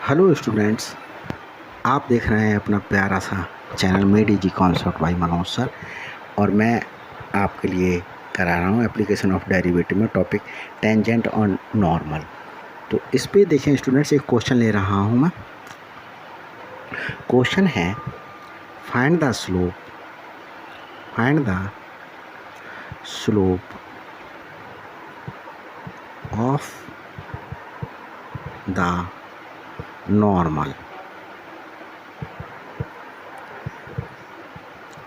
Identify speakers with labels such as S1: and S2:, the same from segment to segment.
S1: Hello students, आप देख रहे हैं अपना प्यारा सा channel made easy concept bye Manoj sir. और मैं आपके लिए करा रहा हूँ एप्लीकेशन ऑफ डेरिवेटिव में टॉपिक टेंजेंट ऑन नॉर्मल। तो इस पे देखें स्टूडेंट्स, एक क्वेश्चन ले रहा हूँ मैं। क्वेश्चन है find the slope of the normal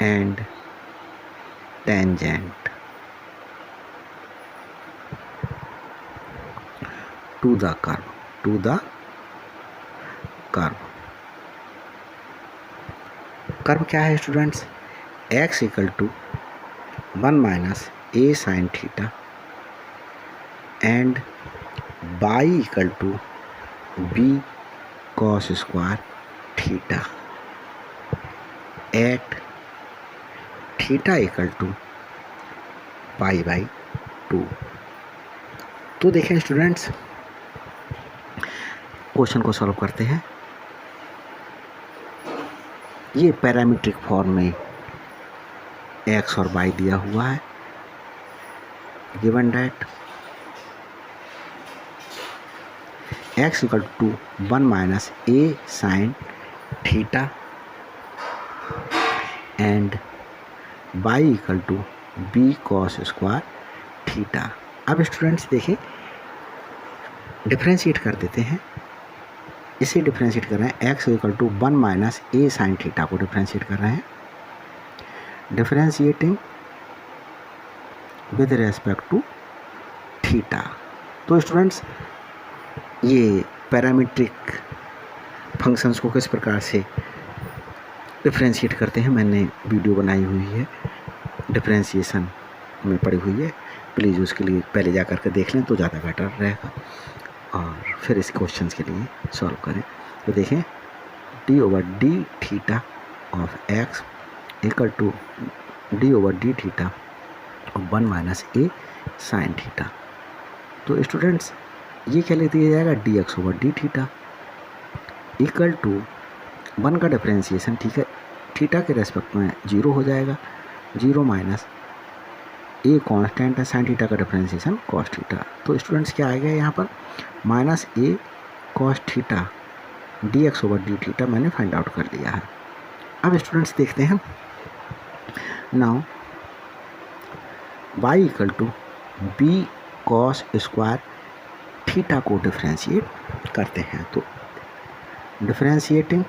S1: and tangent to the curve curve क्या है students? x equal to 1 minus a sine theta and y equal to b cos square theta at theta equal to pi by 2। तो देखें students, question को solve करते हैं। ये parametric form में x और y दिया हुआ है। Given that x equal to 1 minus a sine theta and y equal to b cos square theta. अब स्टूडेंट्स देखें, डिफ्रेंशिएट कर देते हैं। इसे डिफ्रेंशिएट कर रहे हैं, x equal to 1 minus a sine theta को डिफ्रेंशिएट कर रहे हैं। Differentiating with respect to theta. तो स्टूडेंट्स, ये पैरामीट्रिक फंक्शंस को किस प्रकार से डिफ्रेंशिएट करते हैं मैंने वीडियो बनाई हुई है, डिफ्रेंशिएशन में पड़ी हुई है। प्लीज़ उसके लिए पहले जा कर के देख लें तो ज़्यादा बेटर रहेगा, और फिर इस क्वेश्चन के लिए सॉल्व करें। तो देखें, d over d theta of x equal to d over d theta of 1 minus a sine theta. तो स्टूडेंट्स, ये क्या लिख दिया जाएगा? D x over d theta equal to 1 का डिफ्रेंशिएशन, ठीक है, थीटा के रेस्पेक्ट में 0 हो जाएगा। 0 माइनस ए कांस्टेंट है, साइन थीटा का डिफ्रेंशिएशन कॉस थीटा। तो स्टूडेंट्स क्या आएगा यहाँ पर? Minus a cos theta d x over d theta मैंने फाइंड आउट कर लिया है। अब स्टूडेंट्स देखते हैं, now y equal to b cos square theta को डिफ्रेंशिएट करते हैं। तो differentiating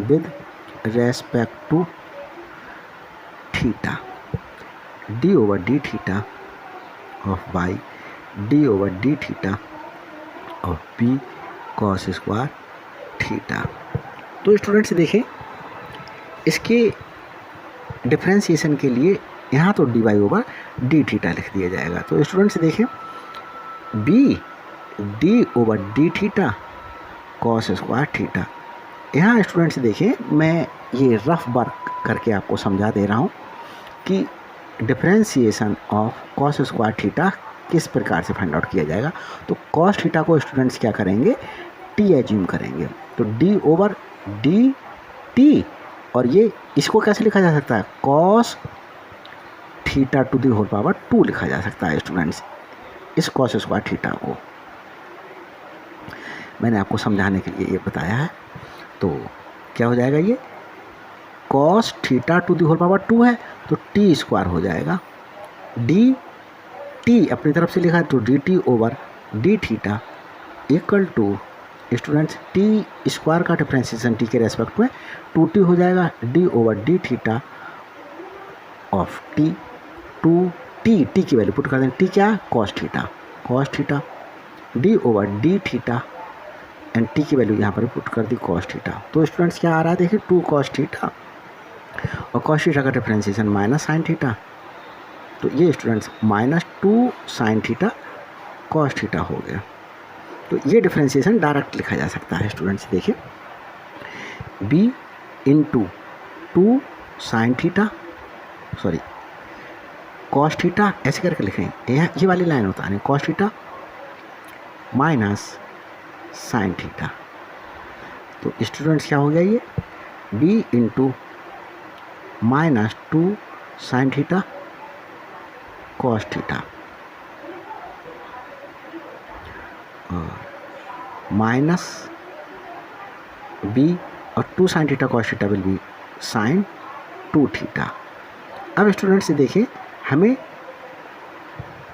S1: with respect to theta, d over d theta of y d over d theta of b cos square theta. तो स्टूडेंट्स देखें, इसके differentiation के लिए यहाँ तो d y over d theta लिख दिया जाएगा। तो स्टूडेंट्स देखें, b d over d theta cos square theta. यहाँ स्टूडेंट्स देखें, मैं ये रफ वर्क करके आपको समझा दे रहा हूँ कि differentiation of cos square theta किस प्रकार से फाइंड आउट किया जाएगा। तो कॉस थीटा को स्टूडेंट्स क्या करेंगे? टी एज्यूम करेंगे। तो डी ओवर डी टी, और ये इसको कैसे लिखा जा सकता है? Cos theta to the whole power 2 लिखा जा सकता है स्टूडेंट्स। इस कॉस स्क्वायर थीटा को मैंने आपको समझाने के लिए ये बताया है। तो क्या हो जाएगा? ये cos theta to the whole power 2 है, तो टी स्क्वायर हो जाएगा। डी टी अपनी तरफ से लिखा है, तो d t over d theta equal to students t square का डिफ्रेंशिएशन टी के रेस्पेक्ट में 2t हो जाएगा। D over d theta of t, 2t, t की वैल्यू पुट कर दें। टी क्या? Cos theta d over d theta and t की वैल्यू यहाँ पर पुट कर दी कॉस थीटा। तो स्टूडेंट्स क्या आ रहा है? देखिए, 2 कॉस थीटा और कॉस थीटा का डिफ्रेंशिएशन माइनस साइन थीटा। तो ये students minus 2 sine theta cos theta हो गया। तो ये डिफ्रेंशिएशन डायरेक्ट लिखा जा सकता है स्टूडेंट्स। देखिए, b into 2 sine theta, sorry cos theta, ऐसे करके लिखें। ये वाली लाइन होता है cos theta minus sine theta. तो स्टूडेंट्स क्या हो गया ये, b into minus 2 sine theta cos theta और माइनस b और 2 sine theta cos theta will be sine 2 theta. अब स्टूडेंट्स देखिए हमें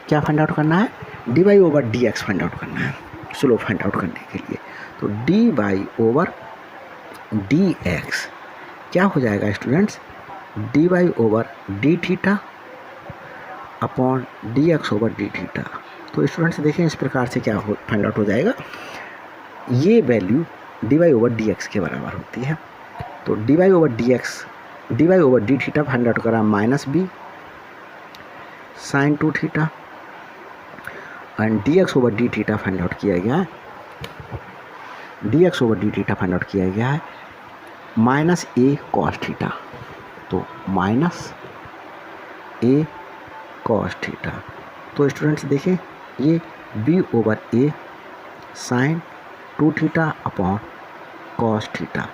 S1: क्या फाइंड आउट करना है, d by over d x find out करना है स्लोप फाइंड आउट करने के लिए। तो d by over d x क्या हो जाएगा students, D by over d theta upon d x over d theta. तो स्टूडेंट्स देखें इस प्रकार से क्या फाइंड आउट हो जाएगा, ये value d by over d x के बराबर होती है। तो d by over d x, d by over d theta find out करा minus b sine 2 theta and d x over d theta find out किया गया है, d x over d theta find out किया गया है minus a cos theta. तो minus a cos theta. तो students देखें ये बी ओवर ए sign 2 theta upon cos theta.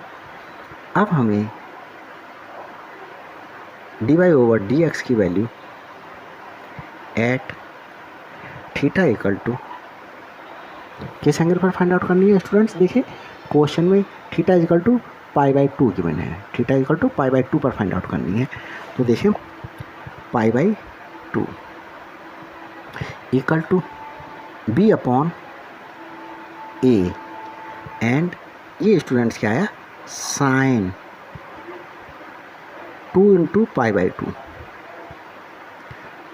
S1: अब हमें d y over d x की value at theta equal to किस एंगल पर फाइंड आउट करनी है स्टूडेंट्स, देखिए क्वेश्चन में theta equal to pi by 2 given है, theta equal to pi by 2 पर फाइंड आउट करनी है। तो देखिए pi by 2 equal to b upon a and ये स्टूडेंट्स क्या आया sine 2 into pi by 2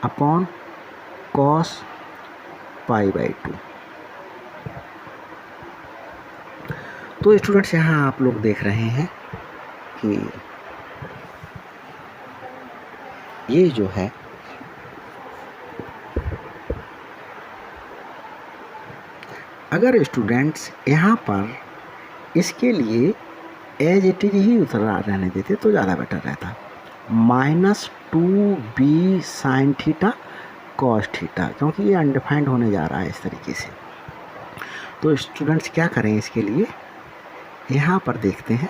S1: upon cos pi by 2। तो स्टूडेंट्स यहाँ आप लोग देख रहे हैं कि ये जो है अगर स्टूडेंट्स यहाँ पर इसके लिए एज इट इज ही उतरा रहने देते तो ज़्यादा बेटर रहता, minus 2b sine theta cos theta, क्योंकि ये अनडिफाइंड होने जा रहा है इस तरीके से। तो स्टूडेंट्स क्या करें इसके लिए, यहाँ पर देखते हैं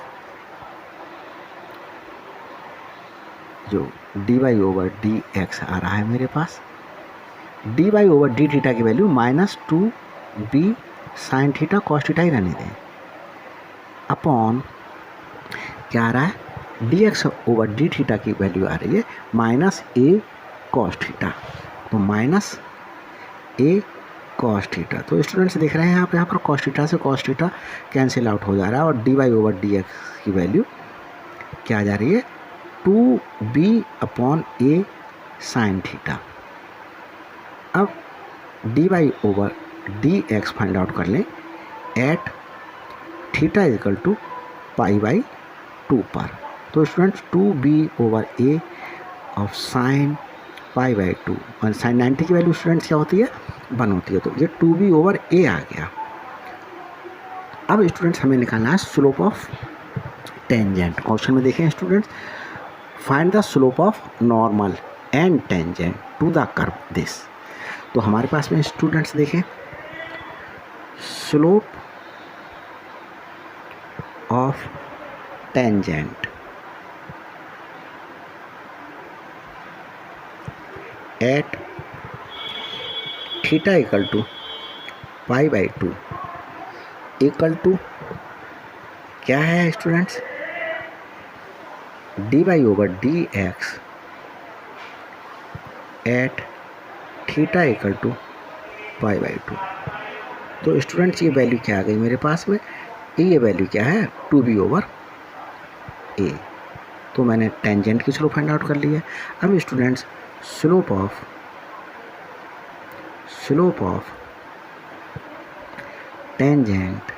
S1: जो d y over d x आ रहा है मेरे पास, d y over d theta की value minus 2b sine theta cos theta ही रहने दें अपॉन क्या आ रहा है d x over d theta की वैल्यू आ रही है माइनस ए कॉस थीटा। तो माइनस ए कॉस थीटा। तो स्टूडेंट्स देख रहे हैं आप यहाँ पर कॉस थीटा से कॉस थीटा कैंसिल आउट हो जा रहा है और d y over d x की वैल्यू क्या आ जा रही है 2b upon a sine theta. अब d y over d x find out कर लें at theta equal to pi by 2 पर। तो students 2b over a of sine pi by 2 और साइन 90 की वैल्यू स्टूडेंट्स क्या होती है 1 होती है। तो ये 2b ओवर ए आ गया। अब स्टूडेंट्स हमें निकालना है स्लोप ऑफ टेंजेंट। क्वेश्चन में देखें students, find the slope of normal and tangent to the curve this. तो हमारे पास में स्टूडेंट्स देखें slope of tangent at theta equal to pi by 2 equal to क्या है students d y over d x at theta equal to pi by 2। तो students ये value क्या आ गई मेरे पास में, ये वैल्यू क्या है 2b ओवर ए। तो मैंने टेंजेंट की स्लोप फाइंड आउट कर ली है। अब students slope of tangent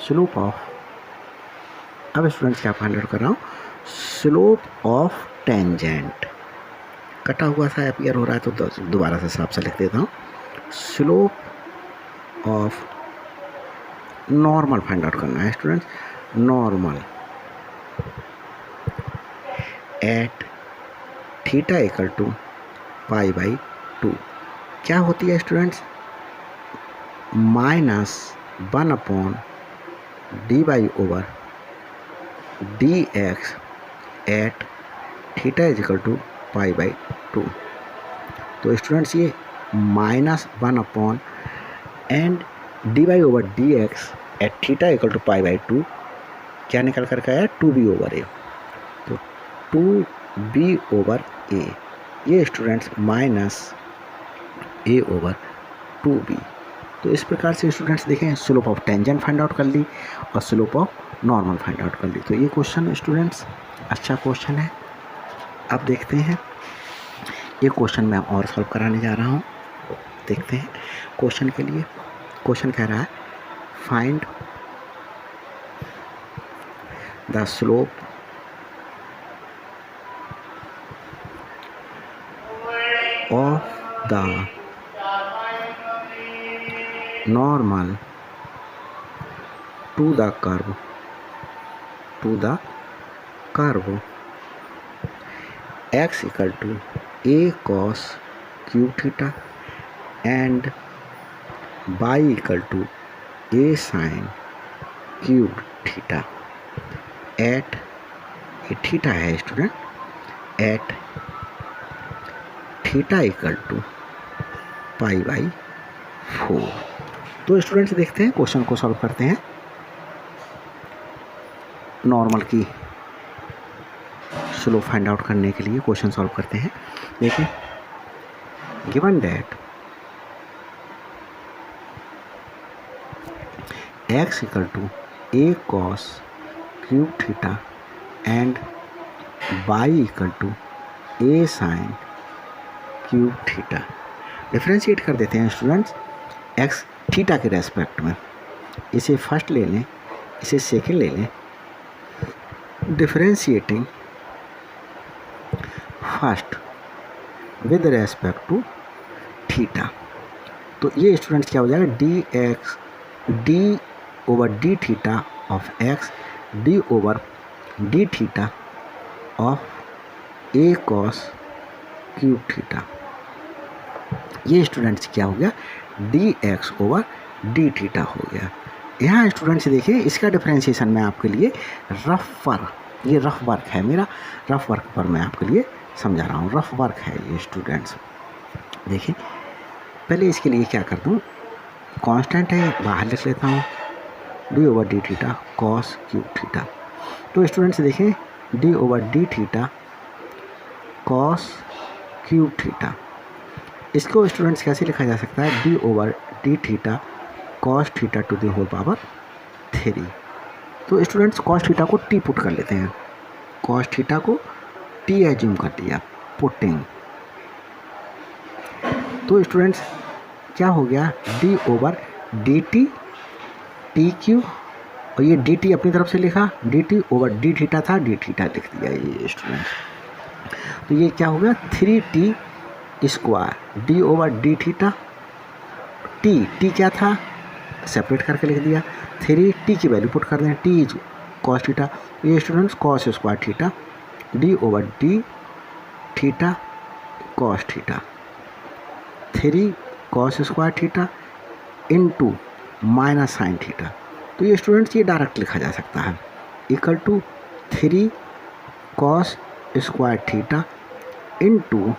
S1: slope of, अब स्टूडेंट्स क्या फाइंड आउट कर रहा हूँ स्लोप ऑफ टेंजेंट, कटा हुआ सा अपीयर हो रहा है तो दोबारा से साफ सा लिख देता हूँ, slope of normal find out करना है students, normal at theta equal to pi by 2 क्या होती है students minus 1/dy/dx at theta is equal to π/2। तो स्टूडेंट्स ये -1 and dy/dx at theta equal to π/2 क्या निकल करके आया 2b/a। तो 2b/a ये स्टूडेंट्स -a/2b। तो इस प्रकार से स्टूडेंट्स देखें slope of tangent find out कर ली और slope of normal find out कर ली। तो ये क्वेश्चन स्टूडेंट्स अच्छा क्वेश्चन है। अब देखते हैं ये क्वेश्चन मैं और सॉल्व कराने जा रहा हूँ। देखते हैं क्वेश्चन के लिए। क्वेश्चन कह रहा है find the slope of the normal to the curve x equal to a cos cube theta and y equal to a sin cube theta at ये थीटा है student at theta equal to π/4। तो students देखते हैं question को solve करते हैं। Normal की slope find out करने के लिए क्वेश्चन सॉल्व करते हैं। देखिए given that x equal to a cos cube theta and y equal to a sin cube theta. Differentiate कर देते हैं स्टूडेंट्स x थीटा के रेस्पेक्ट में। इसे फर्स्ट ले लें, इसे सेकंड ले लें। Differentiating first with respect to theta. तो ये स्टूडेंट्स क्या हो जाएगा d/d theta of x d/d theta of a cos cube theta. ये स्टूडेंट्स क्या हो गया dx/d थीटा हो गया। यहाँ स्टूडेंट्स देखिए इसका डिफरेंशिएशन मैं आपके लिए ये रफ वर्क है मेरा, रफ वर्क पर मैं आपके लिए समझा रहा हूँ। रफ वर्क है ये स्टूडेंट्स। देखिए पहले इसके लिए क्या करता हूँ, कांस्टेंट है बाहर लिख लेता हूँ d/d theta cos cube theta. तो स्टूडेंट्स देखें d/d theta cos cube theta, इसको स्टूडेंट्स कैसे लिखा जा सकता है d/d theta cos theta to the whole power 3। तो स्टूडेंट्स cos थीटा को t पुट कर लेते हैं, cos थीटा को t एज्यूम कर दिया पुटिंग। तो स्टूडेंट्स क्या हो गया d/dt t क्यू और ये dt अपनी तरफ से लिखा dt/d थीटा था d थीटा लिख दिया ये स्टूडेंट्स। तो ये क्या हो गया 3t square d/d theta t क्या था सेपरेट करके लिख दिया 3t की वैल्यू पुट कर दें t इज cos थीटा। ये students cos square theta d/d theta cos theta 3 cos square theta into minus sine theta. तो ये स्टूडेंट्स ये डायरेक्ट लिखा जा सकता है equal to 3 cos square theta into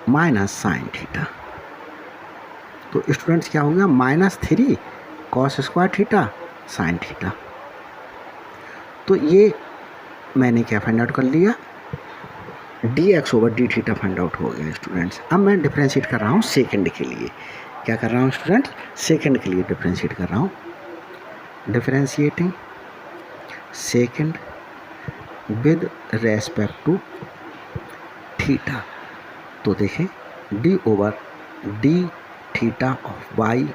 S1: minus sine theta. तो स्टूडेंट्स क्या हो गया -3 cos square theta sine theta. तो ये मैंने क्या फाइंड आउट कर लिया dx/d थीटा फाइंड आउट हो गया स्टूडेंट्स। अब मैं डिफ्रेंशिएट कर रहा हूँ सेकंड के लिए। क्या कर रहा हूँ स्टूडेंट्स सेकंड के लिए डिफ्रेंशिएट कर रहा हूँ। Differentiating second with respect to theta. तो देखें d/d theta of y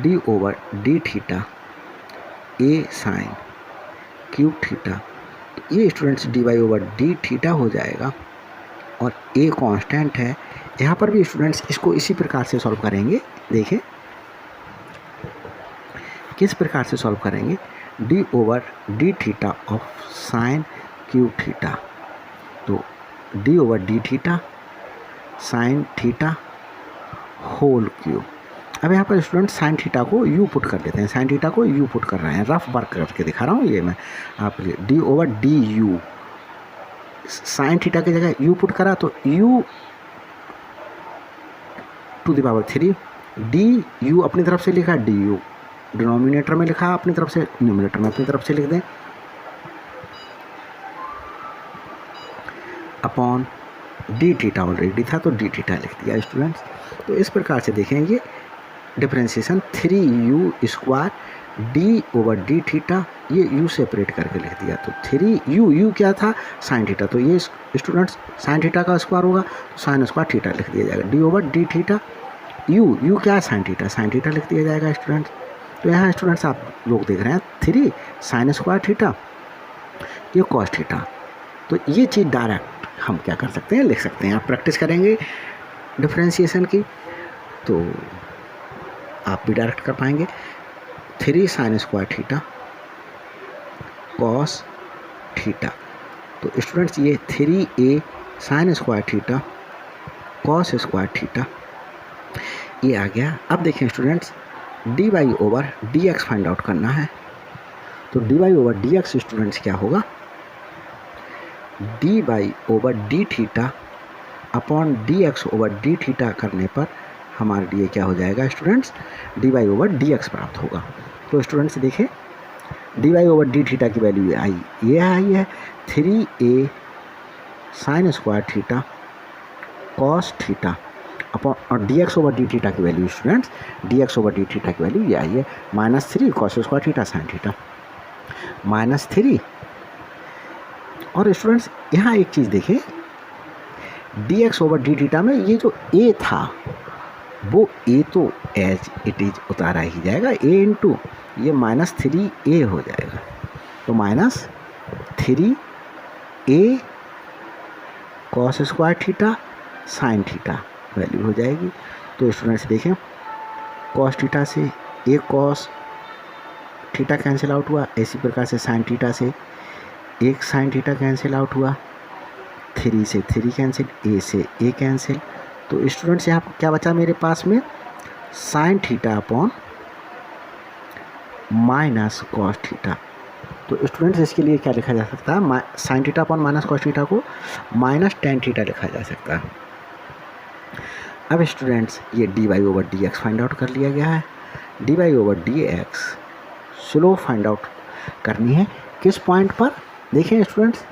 S1: d/d theta a sine cube theta. तो ये स्टूडेंट्स dy/d थीटा हो जाएगा और a कांस्टेंट है। यहाँ पर भी स्टूडेंट्स इसको इसी प्रकार से सॉल्व करेंगे। देखें किस प्रकार से सॉल्व करेंगे d/d theta of sine cube theta. तो d/d theta sine theta whole cube. अब यहाँ पर स्टूडेंट साइन थीटा को यू पुट कर लेते हैं, साइन थीटा को यू पुट कर रहे हैं, रफ वर्क करके दिखा रहा हूँ ये मैं आप d over d u, sine theta की जगह यू पुट करा तो u to the power 3, d u अपनी तरफ से लिखा, डी यू डिनोमिनेटर में लिखा अपनी तरफ से, न्यूमिनेटर में अपनी तरफ से लिख दें, अपॉन डी थीटा ऑलरेडी था तो डी थीटा लिख दिया स्टूडेंट्स। तो इस प्रकार से देखेंगे differentiation 3u² D over d theta, ये u सेपरेट करके लिख दिया तो 3u क्या था साइन थीटा, तो ये स्टूडेंट्स साइन थीटा का स्क्वायर होगा तो साइन स्क्वायर थीटा लिख दिया जाएगा, d over d theta, u क्या है साइन थीटा लिख दिया जाएगा स्टूडेंट्स। तो यहाँ स्टूडेंट्स आप लोग देख रहे हैं 3 साइन स्क्वायर थीटा, ये कॉस थीटा, तो ये चीज़ डायरेक्ट हम क्या कर सकते हैं लिख सकते हैं। आप प्रैक्टिस करेंगे डिफरेंशिएशन की तो आप भी डायरेक्ट कर पाएंगे। 3 sine square theta cos theta, तो स्टूडेंट्स ये 3a sine square theta cos square theta ये आ गया। अब देखें students d y over d x find out करना है, तो d y over d x students क्या होगा, d y over d theta upon d x over d theta करने पर हमारे लिए क्या हो जाएगा students, d y over d x प्राप्त होगा। तो स्टूडेंट्स देखिए d y over d theta की वैल्यू ये आई है 3a sine square theta cos theta upon, और d x over d theta की value students, d x over d theta की वैल्यू ये आई है -3 cos square theta sine theta -3। और स्टूडेंट्स यहाँ एक चीज़ देखें d x over d theta में ये जो a था वो a तो एज इट इज उतारा ही जाएगा, a इंटू ये -3a हो जाएगा, तो -3a cos square theta sine theta value हो जाएगी। तो स्टूडेंट्स देखें कॉस थीटा से a cos theta cancel out हुआ, इसी प्रकार से साइन थीटा से एक साइन थीटा कैंसिल आउट हुआ, 3 से 3 कैंसिल, a से a कैंसिल, तो स्टूडेंट्स यहाँ क्या बचा मेरे पास में sine theta upon minus cos theta. तो स्टूडेंट्स इसके लिए क्या लिखा जा सकता है, sine theta upon minus cos theta को -tan थीटा लिखा जा सकता है। अब स्टूडेंट्स ये d y over d x find out कर लिया गया है, d y over d x slope find out करनी है किस पॉइंट पर, देखिए स्टूडेंट्स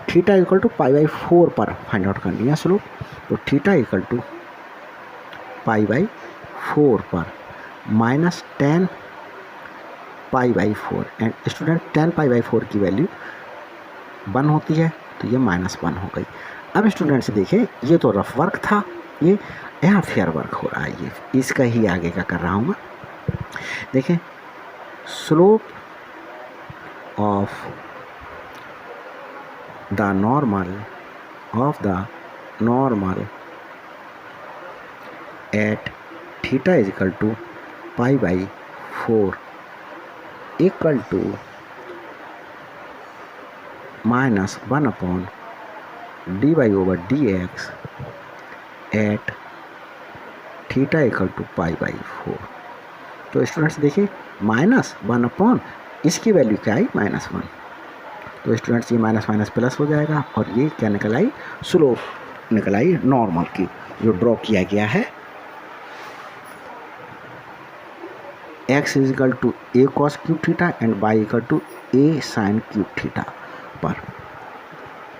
S1: थीटा इक्वल टू π/4 पर फाइंड आउट करनी है स्लोप, तो थीटा इक्वल टू π/4 पर -tan π/4 एंड स्टूडेंट tan π/4 की वैल्यू 1 होती है तो ये -1 हो गई। अब स्टूडेंट्स देखें ये तो रफ वर्क था, ये यहाँ फेयर वर्क हो रहा है, ये इसका ही आगे का कर रहा हूँ मैं। देखें slope of the normal at theta is equal to π/4 equal to -1 upon d y over d x at theta equal to π/4। तो स्टूडेंट्स देखिए -1 अपॉन इसकी वैल्यू क्या आई -1, तो स्टूडेंट्स ये माइनस माइनस प्लस हो जाएगा और ये क्या निकल आई स्लोप निकल आई नॉर्मल की जो ड्रॉ किया गया है x is equal to a cos cube theta and y equal to a sin cube theta पर।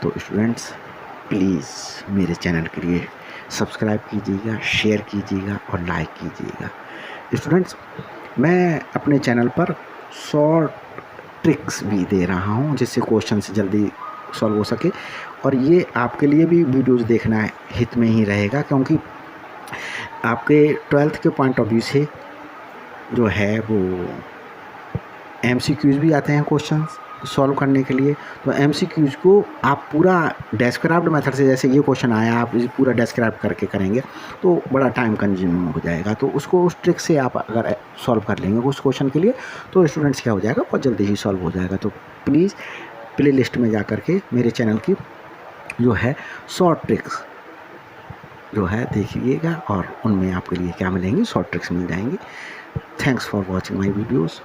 S1: तो स्टूडेंट्स प्लीज़ मेरे चैनल के लिए सब्सक्राइब कीजिएगा, शेयर कीजिएगा और लाइक कीजिएगा। स्टूडेंट्स मैं अपने चैनल पर शॉर्ट ट्रिक्स भी दे रहा हूँ जिससे क्वेश्चन जल्दी सॉल्व हो सके, और ये आपके लिए भी वीडियोज़ देखना हित में ही रहेगा क्योंकि आपके 12th के पॉइंट ऑफ व्यू से जो है वो MCQs भी आते हैं क्वेश्चन सॉल्व करने के लिए। तो MCQs को आप पूरा डेस्क्राइब्ड मेथड से, जैसे ये क्वेश्चन आया आप इसे पूरा डेस्क्राइब करके करेंगे तो बड़ा टाइम कंज्यूमिंग हो जाएगा, तो उसको उस ट्रिक से आप अगर सॉल्व कर लेंगे उस क्वेश्चन के लिए तो स्टूडेंट्स क्या हो जाएगा बहुत जल्दी ही सॉल्व हो जाएगा। तो प्लीज़ प्ले लिस्ट में जा कर के मेरे चैनल की जो है शॉर्ट ट्रिक्स जो है देखिएगा और उनमें आपके लिए क्या मिलेंगी, शॉर्ट ट्रिक्स मिल जाएंगी। Thanks for watching my videos.